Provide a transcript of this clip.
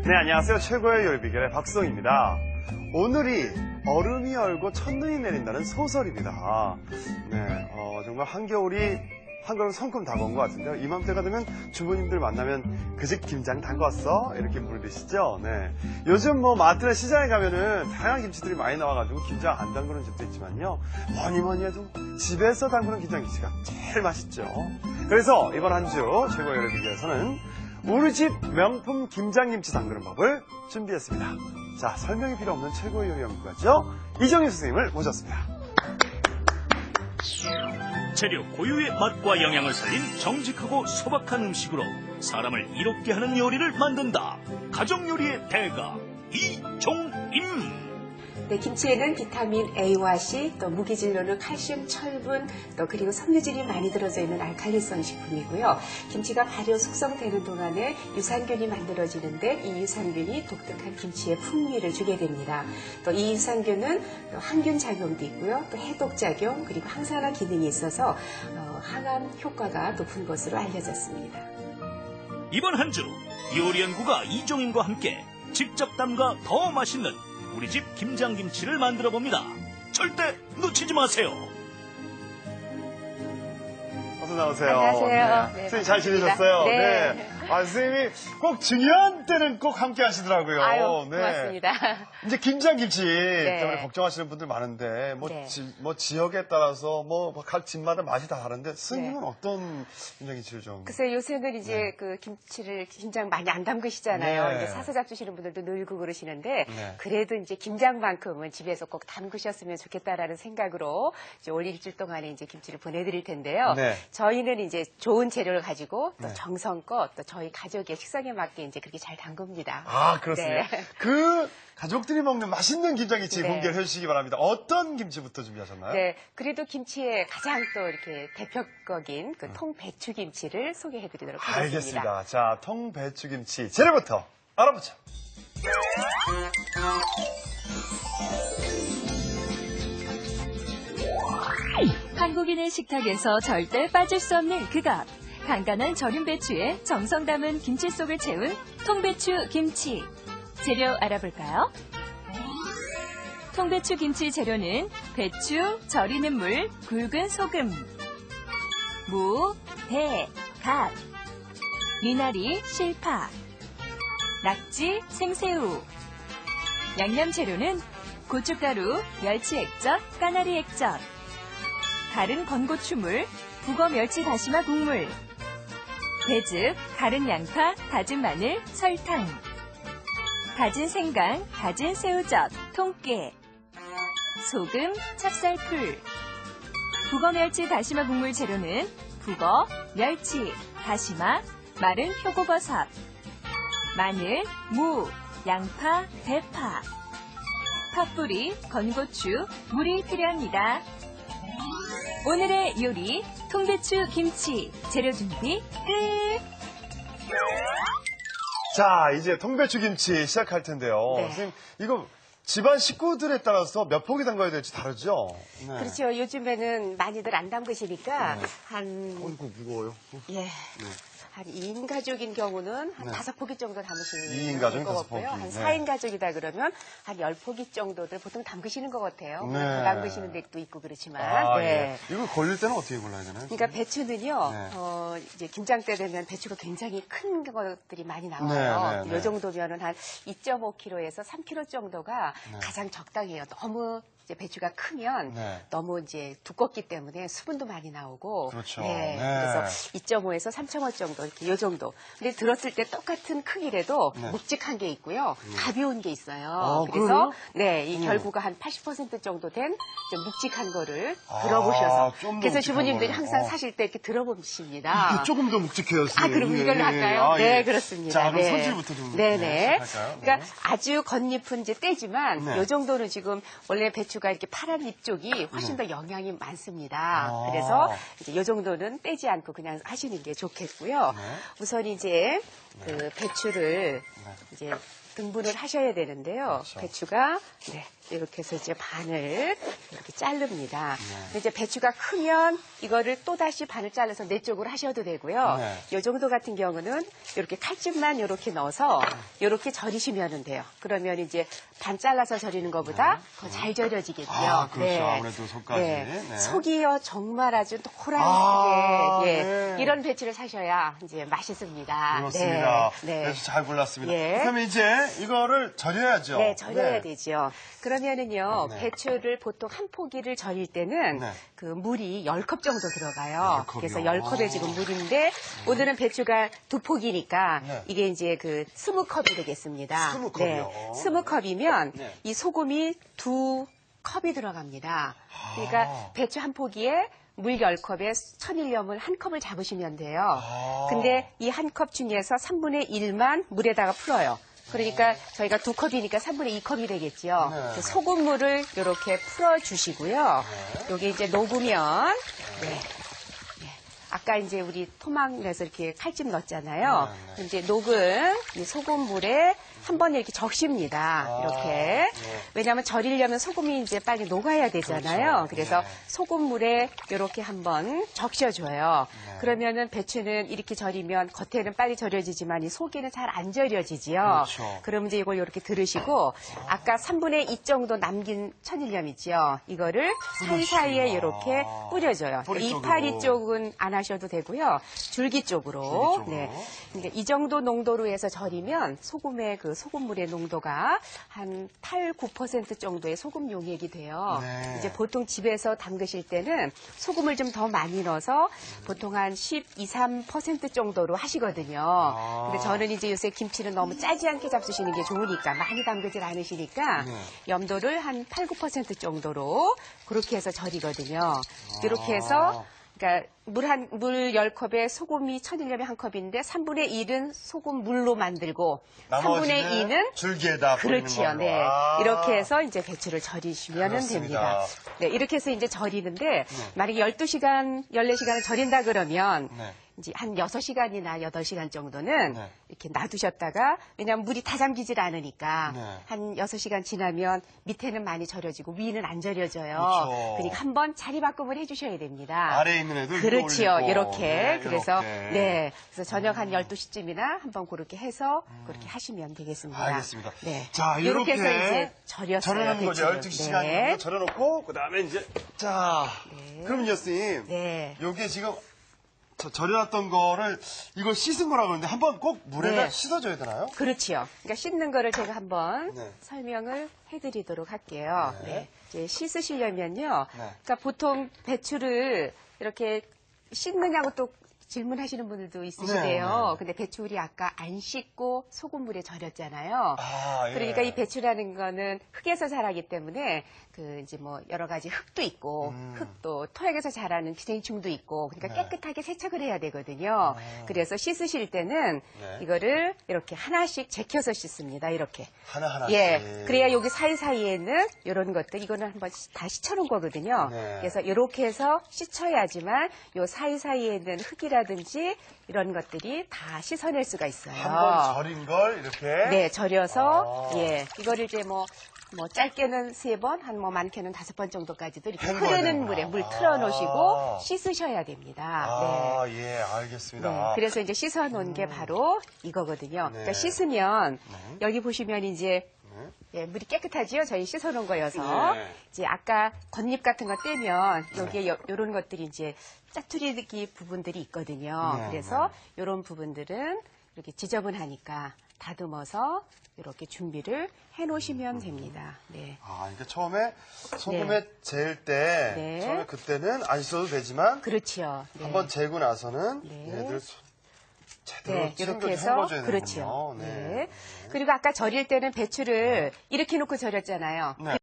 네, 안녕하세요. 최고의 요리 비결의 박수홍입니다. 오늘이 얼음이 얼고 첫눈이 내린다는 소설입니다. 네, 정말 한겨울이 한걸음 성큼 다가온 것 같은데요. 이맘때가 되면 주부님들 만나면 그 집 김장 담궜어? 이렇게 물으시죠. 네. 요즘 마트나 시장에 가면은 다양한 김치들이 많이 나와가지고 김장 안 담그는 집도 있지만요. 뭐니 해도 집에서 담그는 김장김치가 제일 맛있죠. 그래서 이번 한 주 최고의 요리 비결에서는 우리 집 명품 김장김치 담그는 법을 준비했습니다. 자, 설명이 필요 없는 최고의 요리 연구가죠. 이정희 선생님을 모셨습니다. 재료 고유의 맛과 영양을 살린 정직하고 소박한 음식으로 사람을 이롭게 하는 요리를 만든다. 가정요리의 대가 이종임. 네, 김치에는 비타민 A와 C, 또 무기질로는 칼슘, 철분, 또 그리고 섬유질이 많이 들어져 있는 알칼리성 식품이고요. 김치가 발효 숙성되는 동안에 유산균이 만들어지는데 이 유산균이 독특한 김치의 풍미를 주게 됩니다. 또 이 유산균은 항균 작용도 있고요. 또 해독 작용, 그리고 항산화 기능이 있어서 항암 효과가 높은 것으로 알려졌습니다. 이번 한 주 요리 연구가 이종임과 함께 직접 담가 더 맛있는 우리 집 김장김치를 만들어 봅니다. 절대 놓치지 마세요. 어서 나오세요. 안녕하세요. 네. 네, 선생님 잘 지내셨어요? 네. 선생님이 꼭 중요한 때는 꼭 함께 하시더라고요. 아유, 네. 고맙습니다. 이제 김장김치 네. 때문에 걱정하시는 분들 많은데, 네. 지역에 따라서 각 집마다 맛이 다 다른데, 선생님은 네. 어떤 김장김치를 좀? 글쎄 요새는 이제 그 김장 많이 안 담그시잖아요. 네. 이제 사서 잡수시는 분들도 늘고 그러시는데 네. 그래도 이제 김장만큼은 집에서 꼭 담그셨으면 좋겠다라는 생각으로 이제 올 일주일 동안에 이제 김치를 보내드릴 텐데요. 네. 저희는 이제 좋은 재료를 가지고 또 네. 정성껏 또 저희 가족의 식성에 맞게 이제 그렇게 잘 담급니다. 아, 그렇습니다. 네. 그 가족들이 먹는 맛있는 김장김치 네. 공개를 해주시기 바랍니다. 어떤 김치부터 준비하셨나요? 네, 그래도 김치의 가장 또 이렇게 대표격인 그 통배추김치를 소개해드리도록 하겠습니다. 알겠습니다. 자, 통배추김치 재료부터 알아보죠. 한국인의 식탁에서 절대 빠질 수 없는 그것. 간간한 절임 배추에 정성 담은 김치 속을 채운 통배추 김치. 재료 알아볼까요? 통배추 김치 재료는 배추, 절이는 물, 굵은 소금, 무, 배, 갓, 미나리, 실파, 낙지, 생새우. 양념 재료는 고춧가루, 멸치 액젓, 까나리 액젓, 갈은 건고추물, 북어 멸치 다시마 국물, 배즙, 갈은 양파, 다진 마늘, 설탕, 다진 생강, 다진 새우젓, 통깨, 소금, 찹쌀풀. 북어 멸치 다시마 국물 재료는 북어, 멸치, 다시마, 마른 표고버섯, 마늘, 무, 양파, 대파, 팥뿌리, 건고추, 물이 필요합니다. 오늘의 요리, 통배추 김치. 재료 준비 끝! 자, 이제 통배추김치 시작할 텐데요. 네. 선생님, 이거 집안 식구들에 따라서 몇 포기 담가야 될지 다르죠? 네. 그렇죠. 요즘에는 많이들 안 담그시니까 어이구, 무거워요. 예. 네. 한 2인 가족인 경우는 한 네. 5포기 정도 담으시는 2인 것 가족은 같고요. 5포기. 한 네. 4인 가족이다 그러면 한 10포기 정도들 보통 담그시는 것 같아요. 네. 더 담그시는 데도 있고 그렇지만. 아, 네. 예. 이거 걸릴 때는 어떻게 골라야 되나요? 그러니까 배추는요, 네. 이제 김장 때 되면 배추가 굉장히 큰 것들이 많이 나와요. 네, 네, 이 정도면은 한 2.5kg에서 3kg 정도가 네. 가장 적당해요. 너무 이제 배추가 크면 네. 너무 이제 두껍기 때문에 수분도 많이 나오고. 그렇죠. 네. 네. 그래서 2.5에서 3.5 정도 이렇게 요 정도. 근데 들었을 때 똑같은 크기라도 네. 묵직한 게 있고요, 가벼운 게 있어요. 아, 그래서 그래요? 네, 이 결구가 한 80% 정도 된 좀 묵직한 거를 들어보셔서. 좀더 그래서 묵직한 주부님들이 거를. 항상 사실 때 이렇게 들어보십니다. 이게 조금 더 묵직해요, 선생님. 아, 그럼 이걸로 할까요? 아, 네, 예. 그렇습니다. 자, 그럼 네. 손질부터 좀 네네. 시작할까요? 그러니까 네. 아주 겉잎은 이제 떼지만 네. 이 정도는 지금 원래 배추가 이렇게 파란 잎 쪽이 훨씬 네. 더 영양이 많습니다. 아. 그래서 이제 이 정도는 떼지 않고 그냥 하시는 게 좋겠고요. 네. 우선 이제 그 배추를 이제 등분을 하셔야 되는데요. 그렇죠. 배추가 네, 이렇게 해서 이제 반을 이렇게 자릅니다. 네. 근데 이제 배추가 크면 이거를 또 다시 반을 잘라서 네 쪽으로 하셔도 되고요. 네. 이 정도 같은 경우는 이렇게 칼집만 이렇게 넣어서 이렇게 절이시면 돼요. 그러면 이제 반 잘라서 절이는 것보다 더 잘 절여지겠죠. 아, 그렇죠. 아무래도 속까지. 네. 속이요 정말 아주 노란색의 네. 이런 배추를 사셔야 이제 맛있습니다. 그렇습니다. 네. 그래서 잘 골랐습니다. 예. 그럼 이제 이거를 절여야죠. 네, 절여야 되죠. 그러면은요, 네. 배추를 보통 한 포기를 절일 때는 네. 그 물이 10컵 정도 들어가요. 10컵이요? 그래서 10컵에 지금 물인데 오늘은 배추가 2포기니까 네. 이게 이제 그 20컵이 되겠습니다. 20컵이요? 네. 20컵이면 네. 이 소금이 2컵이 들어갑니다. 그러니까 배추 한 포기에 물 10컵에 천일염을 한 컵을 잡으시면 돼요. 근데 이 한 컵 중에서 3분의 1만 물에다가 풀어요. 그러니까 저희가 2컵이니까 3분의 2컵이 되겠죠. 네. 그 소금물을 이렇게 풀어주시고요. 요게 이제 녹으면, 네. 아까 이제 우리 토막내서 이렇게 칼집 넣었잖아요. 네. 이제 녹은 이 소금물에 한번 이렇게 적십니다. 이렇게. 네. 왜냐하면 절이려면 소금이 이제 빨리 녹아야 되잖아요. 그렇죠. 그래서 네. 소금물에 이렇게 한번 적셔줘요. 네. 그러면은 배추는 이렇게 절이면 겉에는 빨리 절여지지만 이 속에는 잘 안 절여지지요. 그렇죠. 그럼 이제 이걸 이렇게 들으시고 아까 3분의 2 정도 남긴 천일염 있죠. 이거를 사이사이에 이렇게 뿌려줘요. 뿌리 쪽으로. 이파리 쪽은 안 하셔도 되고요. 줄기 쪽으로. 줄기 쪽으로. 네. 그러니까 이 정도 농도로 해서 절이면 소금의 그 소금물의 농도가 한 8, 9% 정도의 소금 용액이 돼요. 네. 이제 보통 집에서 담그실 때는 소금을 좀 더 많이 넣어서 보통 한 12, 3% 정도로 하시거든요. 근데 저는 이제 요새 김치는 너무 짜지 않게 잡수시는 게 좋으니까 많이 담그질 않으시니까 네. 염도를 한 8, 9% 정도로 그렇게 해서 절이거든요. 이렇게 해서 그러니까 물 10컵에 소금이 천일염이 한 컵인데 3분의 1은 소금 물로 만들고 3분의 2는 줄기에다 뿌리는 그렇지요. 걸로. 네. 아. 이렇게 해서 이제 배추를 절이시면 그렇습니다. 됩니다. 네, 이렇게 해서 이제 절이는데 만약에 12시간, 14시간을 절인다 그러면 네. 이제 한 6시간이나 8시간 정도는 네. 이렇게 놔두셨다가 왜냐하면 물이 다 잠기질 않으니까 네. 한 6시간 지나면 밑에는 많이 절여지고 위는 안 절여져요. 그렇죠. 그러니까 한번 자리 바꿈을 해주셔야 됩니다. 아래에 있는 애들 그렇지요. 위로 올리고. 이렇게. 네, 그래서 이렇게. 네. 그래서 저녁 한 12시쯤이나 한번 그렇게 해서 그렇게 하시면 되겠습니다. 알겠습니다. 네. 자, 이렇게 해서 이렇게 이제 절였어요. 절여놓는 거죠. 배추를. 12시간 네. 정도 절여놓고 그다음에 이제 자, 그럼요, 선생님. 네. 요게 지금 절여놨던 거를 이걸 씻은 거라고 그러는데 한번 꼭 물에다 네. 씻어줘야 되나요? 그렇지요. 그러니까 씻는 거를 제가 한번 네. 설명을 해드리도록 할게요. 네. 네. 이제 씻으시려면요. 네. 그러니까 보통 배추를 이렇게 씻느냐고 또 질문하시는 분들도 있으시대요. 네, 네. 근데 배추 우리 아까 안 씻고 소금물에 절였잖아요. 아, 예. 그러니까 이 배추라는 거는 흙에서 자라기 때문에 그 이제 뭐 여러 가지 흙도 있고 흙도 토양에서 자라는 기생충도 있고 그러니까 네. 깨끗하게 세척을 해야 되거든요. 그래서 씻으실 때는 네. 이거를 이렇게 하나씩 제껴서 씻습니다. 이렇게. 하나하나씩. 예. 그래야 여기 사이사이에는 이런 것들 이거는 한번 다 씻어놓은 거거든요. 네. 그래서 이렇게 해서 씻어야지만 요 사이사이에 있는 흙이라든지 이런 것들이 다 씻어낼 수가 있어요. 한번 절인 걸 이렇게. 네, 절여서 아. 예, 이거를 이제 뭐 짧게는 3번, 한 뭐 많게는 5번 정도까지도 이렇게 헹궈야 흐르는 되는구나. 물에 물 아. 틀어놓으시고 씻으셔야 됩니다. 아, 네. 예, 알겠습니다. 네, 그래서 이제 씻어놓은 게 바로 이거거든요. 네. 그러니까 씻으면 여기 보시면 이제 예, 물이 깨끗하지요? 저희 씻어놓은 거여서 네. 이제 아까 겉잎 같은 거 떼면 여기에 이런 것들이 이제 짜투리 부분들이 있거든요. 네, 그래서 이런 부분들은 이렇게 지저분하니까 다듬어서 이렇게 준비를 해놓으시면 됩니다. 네. 아, 그러니까 처음에 소금에 재일 때, 네. 처음에 그때는 안 씻어도 되지만, 그렇지요. 네. 한번 재고 나서는 네. 얘들 제대로 네, 이렇게 챙겨 해서 헹궈줘야 되는군요. 그렇죠. 네. 그리고 아까 절일 때는 배추를 이렇게 놓고 절였잖아요. 네.